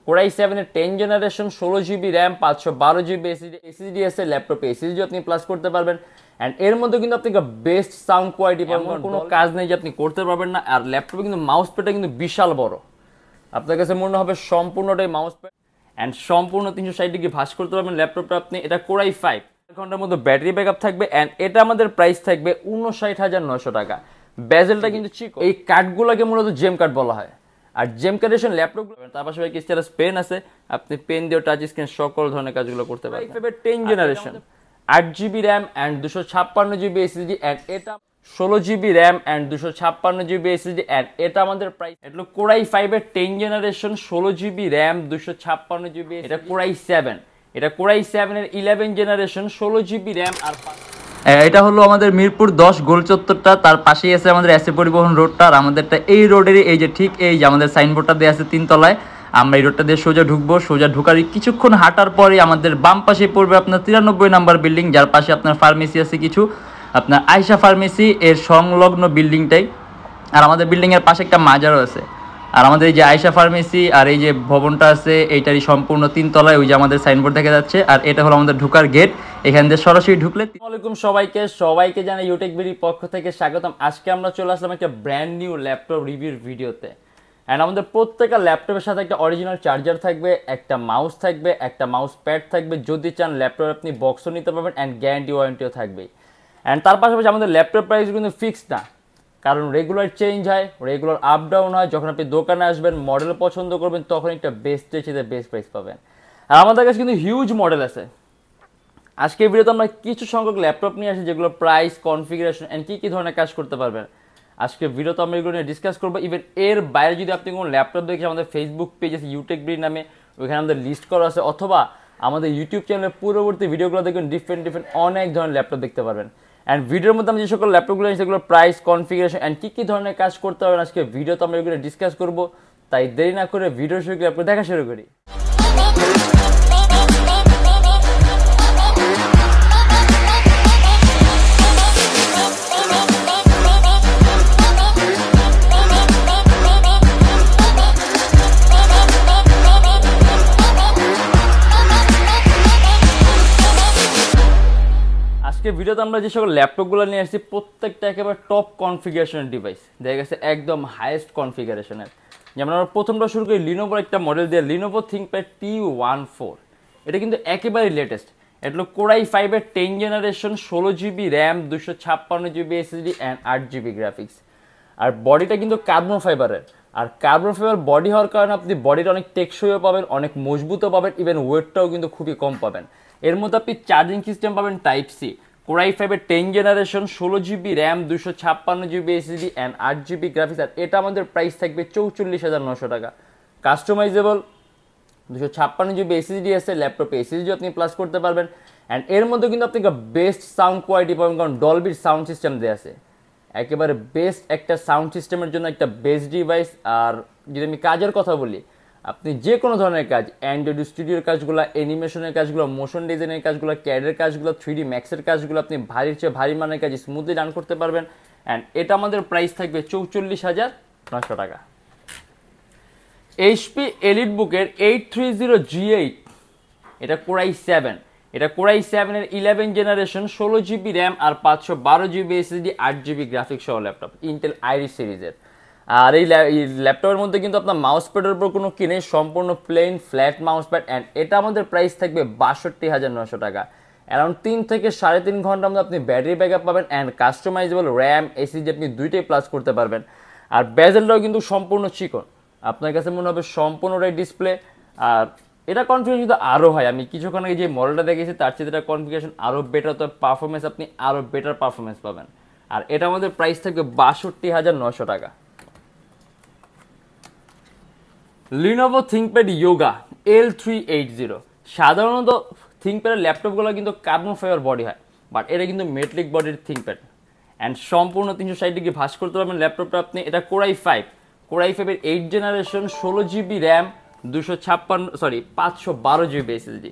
Core i 7 এর 10 generation 16GB RAM 512GB SSD আছে, ল্যাপটপে SSD আপনি প্লাস করতে পারবেন। এন্ড এর মধ্যে কিন্তু আপনি বেস্ট সাউন্ড কোয়ালিটি পাবেন, কোনো কাজ নেই যে আপনি করতে পারবেন না। আর ল্যাপটপে কিন্তু মাউস প্যাডটা কিন্তু বিশাল বড়, আপনার কাছে মনে হবে সম্পূর্ণটাই মাউস প্যাড এন্ড সম্পূর্ণ 360 ডিগ্রি ভাঁজ করতে পারবেন ল্যাপটপটা আপনি। এটা কোরাই 5, 4 ঘন্টার মধ্যে ব্যাটারি ব্যাকআপ থাকবে এন্ড এটা আমাদের প্রাইস থাকবে 59,900 টাকা। বেজেলটা কিন্তু চিকো, এই কাঠগুলোকে মূলত জেম কাঠ বলা হয়। আর জেম কার্ডেশন ল্যাপটপগুলো তার পাশাপাশি কি স্টাইলাস পেন আছে, আপনি পেন দিয়ে টাচ স্ক্রিন সকল ধরনের কাজগুলো করতে পারবেন। 10 generation 8GB RAM and 256GB SSD and এটা 16GB RAM and 256GB SSD and এটা আমাদের প্রাইস এটা কোরাই 5 এর 10 জেনারেশন 16GB RAM 256GB, এটা কোরাই 7, এটা কোরাই 7 এর 11 জেনারেশন 16GB RAM আর এটা হলো আমাদের মিরপুর 10 গোল চত্বরটা, তার পাশেই আছে আমাদের এসএ পরিবহন রোডটা। আর আমাদেরটা এই রোডেরই এই যে ঠিক এই যে আমাদের সাইনবোর্ডটা দেওয়া আছে 3 তলায়, আমরা এই রোডটা দিয়ে সোজা ঢুকবো। সোজা ঢুকার কিছুক্ষণ হাঁটার পরে আমাদের বাম পাশে পড়বে আপনার 93 নাম্বার বিল্ডিং, যার পাশে আপনার ফার্মেসি আছে কিছু, আপনার আয়শা ফার্মেসি এর সংলগ্ন বিল্ডিংটাই। আর আমাদের বিল্ডিংয়ের পাশে একটা মাজারও আছে। আর আমাদের এই যে আয়শা ফার্মেসি আর এই যে ভবনটা আছে এইটারই সম্পূর্ণ 3 তলায় ওই যে আমাদের সাইনবোর্ড দেখা যাচ্ছে। আর এটা হলো আমাদের ঢোকার গেট, এখান দিয়ে সরাসরি ঢুকলে। আসসালামু আলাইকুম সবাইকে জানাই ইউটেকবিডির পক্ষ থেকে স্বাগতম। আজকে আমরা চলে আসলাম একটা ব্র্যান্ড নিউ ল্যাপটপ রিভিউর ভিডিওতে। অ্যান্ড আমাদের প্রত্যেকটা ল্যাপটপের সাথে একটা অরিজিনাল চার্জার থাকবে, একটা মাউস থাকবে, একটা মাউস প্যাড থাকবে। যদি চান ল্যাপটপ আপনি বক্সও নিতে পারবেন অ্যান্ড গ্যারান্টি ওয়ারেন্টিও থাকবে। অ্যান্ড তার পাশাপাশি আমাদের ল্যাপটপ প্রাইস কিন্তু ফিক্সড না, কারণ রেগুলার চেঞ্জ হয়, রেগুলার আপ ডাউন হয়। যখন আপনি দোকানে আসবেন মডেল পছন্দ করবেন তখন একটা বেস্টের সাথে বেস্ট প্রাইস পাবেন। আর আমাদের কাছে কিন্তু হিউজ মডেল আছে। আজকে ভিডিওতে আমরা কিছু সংখ্যক ল্যাপটপ নিয়ে আসি যেগুলো প্রাইস, কনফিগারেশন এন্ড কী ধরনের কাজ করতে পারবেন। আজকে ভিডিওতে আমরা এগুলো নিয়ে ডিসকাস করবো। ইভেন এর বাইরে যদি আপনি কোনো ল্যাপটপ দেখে আমাদের ফেসবুক পেজ আছে ইউটেকবিডি নামে, ওইখানে আমাদের লিস্ট করা আছে, অথবা আমাদের ইউটিউব চ্যানেলের পূর্ববর্তী ভিডিওগুলো দেখবেন ডিফারেন্ট অনেক ধরনের ল্যাপটপ দেখতে পারবেন। অ্যান্ড ভিডিওর মধ্যে আমরা যে সকল ল্যাপটপগুলো আছে সেগুলো প্রাইস, কনফিগারেশন অ্যান্ড কী ধরনের কাজ করতে পারবেন আজকে ভিডিওতে আমরা এগুলো ডিসকাস করবো। তাই দেরি না করে ভিডিও শুরু করে ল্যাপটপ দেখা শুরু করি। আজকে ভিডিওতে আমরা যে সকল ল্যাপটপগুলো নিয়ে আসছি প্রত্যেকটা একেবারে টপ কনফিগারেশনের ডিভাইস, দেখা গেছে একদম হাইয়েস্ট কনফিগারেশনের। যেমন আমরা প্রথমটা শুরু করি লিনোভোর একটা মডেল দিয়ে, লিনোভো থিংকপ্যাড T14। এটা কিন্তু একেবারে লেটেস্ট। এটা হলো কোরাই 5 এর 10 generation 16GB RAM 256GB SSD and 8GB graphics. আর বডিটা কিন্তু কার্বন ফাইবারের। আর কার্বন ফাইবার বডি হওয়ার কারণে আপনি বডিটা অনেক টেকসইও পাবেন, অনেক মজবুতও পাবেন, ইভেন ওয়েটটাও কিন্তু খুবই কম পাবেন। এর মধ্যে আপনি চার্জিং সিস্টেম পাবেন টাইপ সি। কোরাই 5 এর 10 generation 16GB RAM 256GB SSD and 8GB graphics. আর এটা আমাদের প্রাইস থাকবে 44,900 টাকা। কাস্টমাইজেবল 256GB SSD আছে, ল্যাপটপে SSD আপনি প্লাস করতে পারবেন। অ্যান্ড এর মধ্যে কিন্তু আপনি বেস্ট সাউন্ড কোয়ালিটি পাবেন, কারণ ডলবির সাউন্ড সিস্টেম দেওয়া আছে। একেবারে বেস্ট একটা সাউন্ড সিস্টেমের জন্য একটা বেস্ট ডিভাইস। আর যদি আমি কাজের কথা বলি, আপনি যে কোনো ধরনের কাজ, অ্যান্ড্রয়েড স্টুডিওর কাজগুলো, অ্যানিমেশনের কাজগুলো, মোশন ডিজাইনের কাজগুলো, ক্যাডের কাজগুলো, 3D ম্যাক্সের কাজগুলো আপনি ভারীর চেয়ে ভারী মানের কাজ স্মুথলি রান করতে পারবেন। অ্যান্ড এটা আমাদের প্রাইস থাকবে 44,900 টাকা। এইচপি এলিটবুকের 830G8, এটা কোরাই 7, এটা কোরাই 7 এর 11 জেনারেশন 16GB RAM আর 512GB SSD 8GB গ্রাফিক্স সহ ল্যাপটপ, ইন্টেল আইরিস সিরিজের। আর এই ল্যাপটপের মধ্যে কিন্তু আপনার মাউস প্যাডের উপর কোনো কিনে, সম্পূর্ণ plain flat mouse pad. And এটা আমাদের প্রাইস থাকবে 62,900 টাকা। অ্যারাউন্ড 3 থেকে 3.5 ঘন্টার মধ্যে আপনি ব্যাটারি ব্যাকআপ পাবেন অ্যান্ড কাস্টমাইজেবল RAM, SSD আপনি দুইটাই প্লাস করতে পারবেন। আর বেজেলটাও কিন্তু সম্পূর্ণ চিকন, আপনার কাছে মনে হবে সম্পূর্ণটাই ডিসপ্লে। আর এটা কনফিগারেশন কিন্তু আরও হয়, আমি কিছুক্ষণ আগে যে মডেলটা দেখেছি তার চেয়ে এটা কনফিগারেশন আরও বেটার, তো পারফরমেন্স আপনি আরও বেটার পারফরমেন্স পাবেন। আর এটা আমাদের প্রাইস থাকবে 62,900 টাকা। Lenovo ThinkPad yoga L380। সাধারণত থিংকপ্যাডের ল্যাপটপগুলো কিন্তু কার্বন ফাইবার বডি হয়, বাট এটা কিন্তু মেটালিক বডির থিংকপ্যাড অ্যান্ড সম্পূর্ণ 360 ডিগ্রি ভাঁজ করতে পারবেন ল্যাপটপটা আপনি। এটা কোরাই 5 এর 8 generation 16GB RAM 512GB SSD।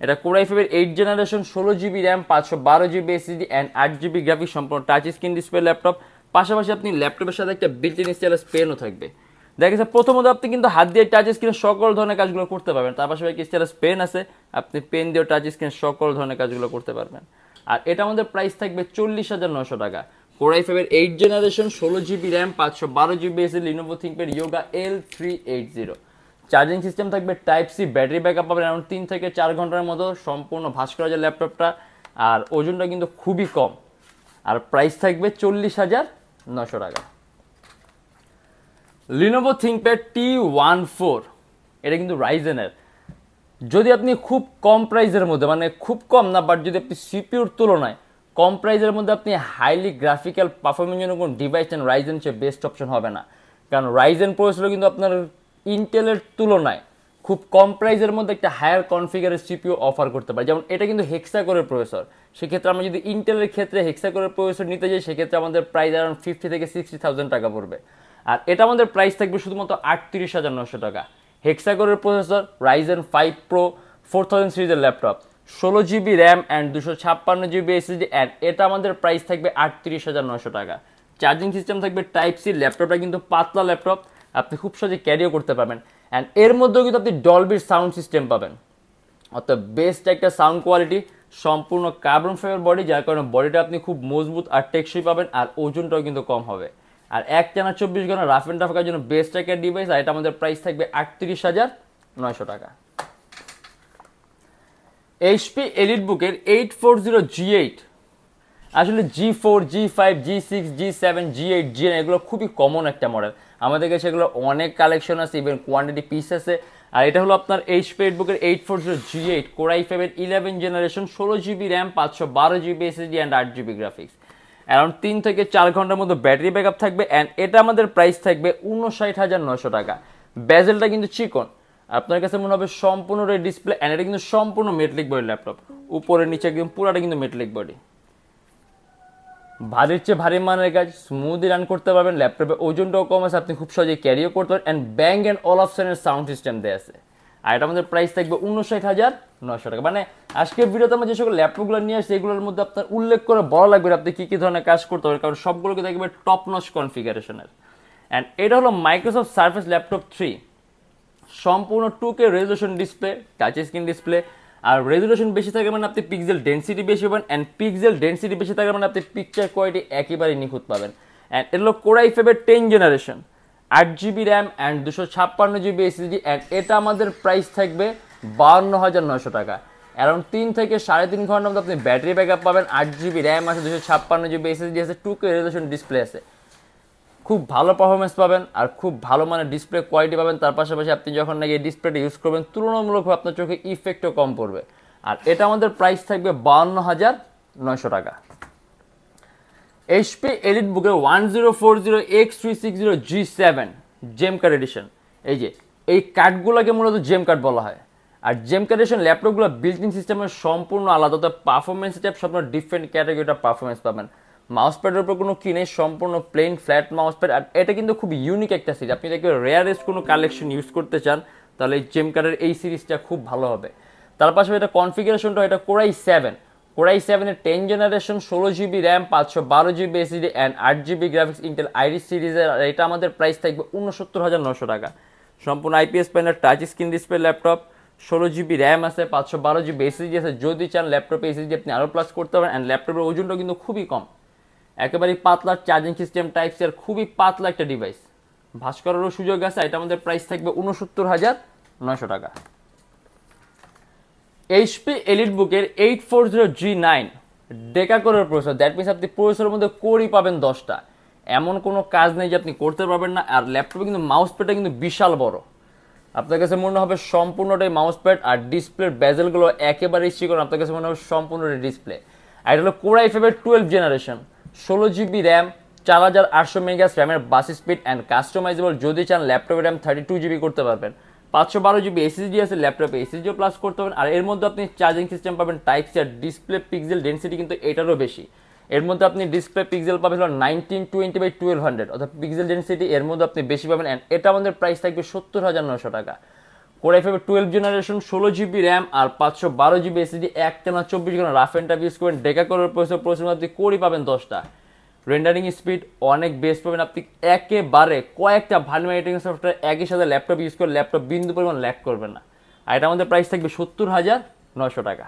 এটা কোরাই 5 এর 8 generation 16GB RAM 512GB SSD and 8GB graphics, সম্পূর্ণ টাচ স্ক্রিন ডিসপ্লে ল্যাপটপ। পাশাপাশি আপনি ল্যাপটপের সাথে একটা বিল্ট ইন স্টাইলাস পেনও থাকবে। দেখা গেছে প্রথমত আপনি কিন্তু হাত দিয়ে টাচ স্ক্রিনে সকল ধরনের কাজগুলো করতে পারবেন, তার পাশাপাশি স্টাইলাস পেন আছে, আপনি পেন দিয়েও টাচ স্ক্রিনে সকল ধরনের কাজগুলো করতে পারবেন। আর এটা আমাদের প্রাইস থাকবে 40,900 টাকা। Core i5 8 generation 16GB RAM 512GB SSD Lenovo ThinkPad yoga L380। Charging system থাকবে টাইপ সি, ব্যাটারি ব্যাকআপ পাবেন অ্যারাউন্ড 3 থেকে 4 ঘন্টার মতো, সম্পূর্ণ ভাস করা যায় ল্যাপটপটা, আর ওজনটা কিন্তু খুবই কম। আর প্রাইস থাকবে 40,900 টাকা। লিনোভো থিংকপ্যাড T14, এটা কিন্তু রাইজেনের। যদি আপনি খুব কম প্রাইসের মধ্যে, মানে খুব কম না বাট যদি আপনি সিপিইউর তুলনায় কম প্রাইসের মধ্যে আপনি হাইলি গ্রাফিক্যাল পারফরমেন্স জন্য কোনো ডিভাইস নেন, রাইজেন সে বেস্ট অপশন হবে না। কারণ রাইজেন প্রসেসর কিন্তু আপনার ইন্টেলের তুলনায় খুব কম প্রাইসের মধ্যে একটা হায়ার কনফিগারের সিপিইউ অফার করতে পারে। যেমন এটা কিন্তু হেক্সাকোরের প্রসেসর, সেক্ষেত্রে আমরা যদি ইন্টেলের ক্ষেত্রে হেক্সাকোরের প্রসেসর নিতে যাই সেক্ষেত্রে আমাদের প্রাইস অ্যারাউন্ড 50 থেকে 60,000 টাকা পড়বে। আর এটা আমাদের প্রাইস থাকবে শুধুমাত্র 38,900 টাকা। হেক্সাকোরের প্রসেসর, রাইজেন 5 প্রো 4000 সিরিজের laptop, 16GB RAM and 256GB SSD, and এটা আমাদের প্রাইস থাকবে 38,900 টাকা। চার্জিং সিস্টেম থাকবে টাইপ সি, ল্যাপটপটা কিন্তু পাতলা ল্যাপটপ, আপনি খুব সহজে ক্যারিও করতে পারবেন। অ্যান্ড এর মধ্যেও কিন্তু আপনি ডলবির সাউন্ড সিস্টেম পাবেন, অর্থাৎ বেস্ট একটা সাউন্ড কোয়ালিটি, সম্পূর্ণ কার্বন ফাইবার বডি, যার কারণে বডিটা আপনি খুব মজবুত আর টেকসই পাবেন, আর ওজনটাও কিন্তু কম হবে। আর এক টানা 24 ঘন্টা রাফ অ্যান্ড টাফ করার জন্য বেস্ট একটা ডিভাইস, আর এটা আমাদের প্রাইস থাকবে 38,900 টাকা। HP এলিটবুকের 840G8, আসলে G4, G5, G6, G7, G8, G9 এগুলো খুবই কমন একটা মডেল, আমাদের কাছে এগুলো অনেক কালেকশন আছে, ইভেন কোয়ান্টিটি পিস আছে। আর এটা হলো আপনার HP এলিটবুকের 840G8 core i5 11 generation 16GB RAM 512GB SSD and 8GB graphics, around 3 থেকে 4 ঘন্টার মতো ব্যাটারি ব্যাকআপ থাকবে। অ্যান্ড এটা আমাদের প্রাইস থাকবে 59,900 টাকা। বেজেলটা কিন্তু চিকন, আপনার কাছে মনে হবে সম্পূর্ণ ডিসপ্লে, অ্যান্ড এটা কিন্তু সম্পূর্ণ মেটালিক বডি ল্যাপটপ, উপরে নিচে একদম পুরাটা কিন্তু মেটালিক বডি। ভারীর চেয়ে ভারী মানের কাজ স্মুথলি রান করতে পারবেন, ল্যাপটপে ওজনটাও কম আছে, আপনি খুব সহজে ক্যারিও করতে পারেন। অ্যান্ড ব্যাং অ্যান্ড অলাফসনের সাউন্ড সিস্টেম দেওয়া আছে। আর এটা আমাদের প্রাইস থাকবে 59,900 টাকা। মানে আজকের ভিডিওতে আমরা যে সকল ল্যাপটপগুলো নিয়ে আসছি এগুলোর মধ্যে আপনার উল্লেখ করে বলা লাগবে আপনি কী কী ধরনের কাজ করতে পারেন, কারণ সবগুলোকে দেখবে টপ নচ কনফিগারেশনের। অ্যান্ড এটা হলো মাইক্রোসফট সার্ফেস ল্যাপটপ 3, সম্পূর্ণ 2K resolution display, touch screen display. আর রেজোলিউশন বেশি থাকে মানে আপনি পিক্সেল ডেন্সিটি বেশি পাবেন, অ্যান্ড পিক্সেল ডেন্সিটি বেশি থাকে মানে আপনি পিকচার কোয়ালিটি একেবারেই নিখুঁত পাবেন। অ্যান্ড এটা হলো core i5 10 generation 8GB RAM and 256GB SSD, and এটা আমাদের প্রাইস থাকবে 52,900 টাকা। অ্যারাউন্ড 3 থেকে 3.5 ঘন্টার মধ্যে আপনি ব্যাটারি ব্যাকআপ পাবেন, 8GB র্যাম আছে, 256GB এসএসডি আছে, 2K রেজোলিউশন ডিসপ্লে আছে, খুব ভালো পারফরমেন্স পাবেন আর খুব ভালো মানের ডিসপ্লে কোয়ালিটি পাবেন। তার পাশাপাশি আপনি যখন নাকি এই ডিসপ্লেটা ইউজ করবেন তুলনামূলকভাবে আপনার চোখে ইফেক্টও কম পড়বে। আর এটা আমাদের প্রাইস থাকবে 52,900 টাকা। HP এলিটবুকের 1040X360G7 জেম কার্ড এডিশন, এই যে এই কার্ডগুলোকে মূলত জেম কার্ড বলা হয়। আর জেম কার্ড এডিশন ল্যাপটপগুলো বিল্ট ইন সিস্টেমের সম্পূর্ণ আলাদা, তো পারফরমেন্স টাইপ সব ডিফারেন্ট ক্যাটাগরিটা পারফরমেন্স পাবেন। মাউস প্যাডের উপর কোনো কি নেই, সম্পূর্ণ প্লেন ফ্ল্যাট মাউস প্যাড। আর এটা কিন্তু খুব ইউনিক একটা সিরিজ, আপনি দেখবেন রেয়ারেস্ট কোনো কালেকশন ইউজ করতে চান তাহলে এই জেম কার্ডের এই সিরিজটা খুব ভালো হবে। তার পাশাপাশি এটা কনফিগারেশনটা, এটা কোর i7 এর 10 generation 16GB RAM 512GB SSD and 8GB graphics, Intel iris সিরিজের। আর এটা আমাদের প্রাইস থাকবে 69,900 টাকা। সম্পূর্ণ IPS panel touch screen display laptop, 16GB RAM আছে, 512GB এসএসডি আছে, যদি চান ল্যাপটপে এসএসডি আপনি আরও প্লাস করতে পারেন। অ্যান্ড ল্যাপটপের ওজনটা কিন্তু খুবই কম, একেবারেই পাতলা, চার্জিং সিস্টেম টাইপ সি, আর খুবই পাতলা একটা ডিভাইস, ভাস করারও সুযোগ আছে। এটা আমাদের প্রাইস থাকবে 69,900 টাকা। HP এলিটবুকের 840G9 ডেকাকোরের প্রসেসর, দ্যাট মিনস আপনি প্রসেসরের মধ্যে কোরই পাবেন 10টা, এমন কোনো কাজ নেই যে আপনি করতে পারবেন না। আর ল্যাপটপে কিন্তু মাউস প্যাডটা কিন্তু বিশাল বড়, আপনার কাছে মনে হবে সম্পূর্ণটাই মাউস প্যাড, আর ডিসপ্লের বেজেলগুলো একেবারেই চিকন, আপনার কাছে মনে হবে সম্পূর্ণটাই ডিসপ্লে। আর এটা হলো core i5 12 generation 16GB RAM 4800 মেগাস র্যামের বাস স্পিড অ্যান্ড কাস্টমাইজেবল, যদি চান ল্যাপটপের র্যাম 32GB করতে পারবেন, 512GB এসএসডি আছে, ল্যাপটপে এসএসডিও প্লাস করতে পারেন। আর এর মধ্যে আপনি চার্জিং সিস্টেম পাবেন টাইপ সি, আর ডিসপ্লে পিক্সেল ডেন্সিটি কিন্তু এটারও বেশি। এর মধ্যে আপনি ডিসপ্লে পিক্সেল পাবেন 1920x1200, অর্থাৎ পিক্সেল ডেন্সিটি এর মধ্যে আপনি বেশি পাবেন। অ্যান্ড এটা আমাদের প্রাইস থাকবে 70,900 টাকা। Core i5 12 generation 16GB RAM আর 512GB এসএসডি, একটানা 24 ঘন্টা রাফ অ্যান্ড টাফ ইউজ করবেন, ডেকা কোরের প্রসেসর আপনি কোরই পাবেন 10টা। রেন্ডারিং স্পিড অনেক বেস্ট পাবেন, আপনি একেবারে কয়েকটা ভালো এডিটিং সফটওয়্যার একই সাথে ল্যাপটপ ইউজ করে ল্যাপটপ বিন্দু পরিমাণ ল্যাগ করবেন না। আর এটা আমাদের প্রাইস থাকবে 70,900 টাকা।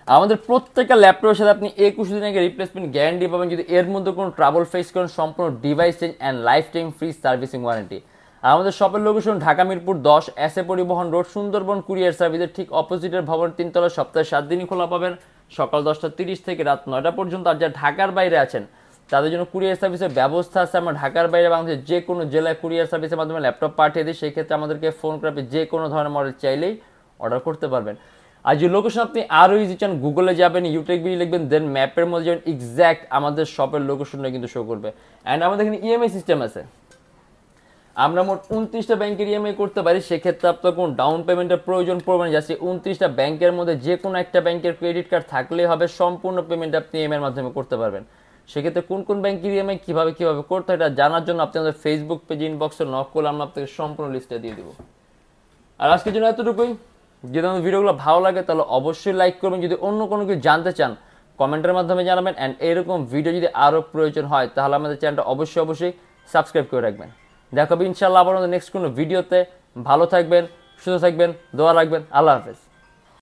আমাদের প্রত্যেকটা ল্যাপটপের সাথে আপনি 21 দিন আগে রিপ্লেসমেন্ট গ্যারান্টি পাবেন, যদি এর মধ্যে কোনো ট্রাবল ফেস করেন সম্পূর্ণ device change and life time free servicing warranty. আমাদের শপের location Dhaka Mirpur 10 S A পরিবহন রোড, সুন্দরবন কুরিয়ার সার্ভিসের ঠিক অপোজিটের ভবন 3 তলা, সপ্তাহে 7 দিনই খোলা পাবেন, সকাল 10:30 থেকে রাত 9টা পর্যন্ত। আর যারা ঢাকার বাইরে আছেন তাদের জন্য কুরিয়ার সার্ভিসের ব্যবস্থা আছে। আমরা ঢাকার বাইরে বাংলাদেশের যে কোনো জেলায় কুরিয়ার সার্ভিসের মাধ্যমে ল্যাপটপ পাঠিয়ে দিই, সেই ক্ষেত্রে আমাদেরকে ফোন করে আপনি যে কোনো ধরনের মডেল চাইলেই অর্ডার করতে পারবেন। আর যে লোকেশন আপনি আরও ইজি চান, গুগলে যাবেন, ইউটেকবিডি লিখবেন, দেন ম্যাপের মধ্যে যাবেন, এক্স্যাক্ট আমাদের শপের লোকেশনটা কিন্তু শো করবে। অ্যান্ড আমাদের এখানে ইএমআই সিস্টেম আছে, আমরা মোট 29টা ব্যাংকের ইএমআই করতে পারি। সেক্ষেত্রে আপনার কোনো ডাউন পেমেন্টের প্রয়োজন পড়বে না, জাস্ট 29টা ব্যাংকের মধ্যে যে কোনো একটা ব্যাংকের ক্রেডিট কার্ড থাকলেই হবে, সম্পূর্ণ পেমেন্ট আপনি ইএমআইয়ের মাধ্যমে করতে পারবেন। সেক্ষেত্রে কোন কোন ব্যাংকের ইএমআই কীভাবে করতে হয় এটা জানার জন্য আপনি আমাদের ফেসবুক পেজ ইনবক্সে নক করলে আমরা আপনাকে সম্পূর্ণ লিস্টটা দিয়ে দেবো। আর আজকের জন্য এতটুকুই। যদি আমাদের ভিডিওগুলো ভালো লাগে তাহলে অবশ্যই লাইক করবেন, যদি অন্য কোনো কিছু জানতে চান কমেন্টের মাধ্যমে জানাবেন। অ্যান্ড এরকম ভিডিও যদি আরও প্রয়োজন হয় তাহলে আমাদের চ্যানেলটা অবশ্যই সাবস্ক্রাইব করে রাখবেন। দেখা হবে ইনশাআল্লাহ আবার আমাদের নেক্সট কোনো ভিডিওতে। ভালো থাকবেন, সুস্থ থাকবেন, দোয়া রাখবেন। আল্লাহ হাফেজ।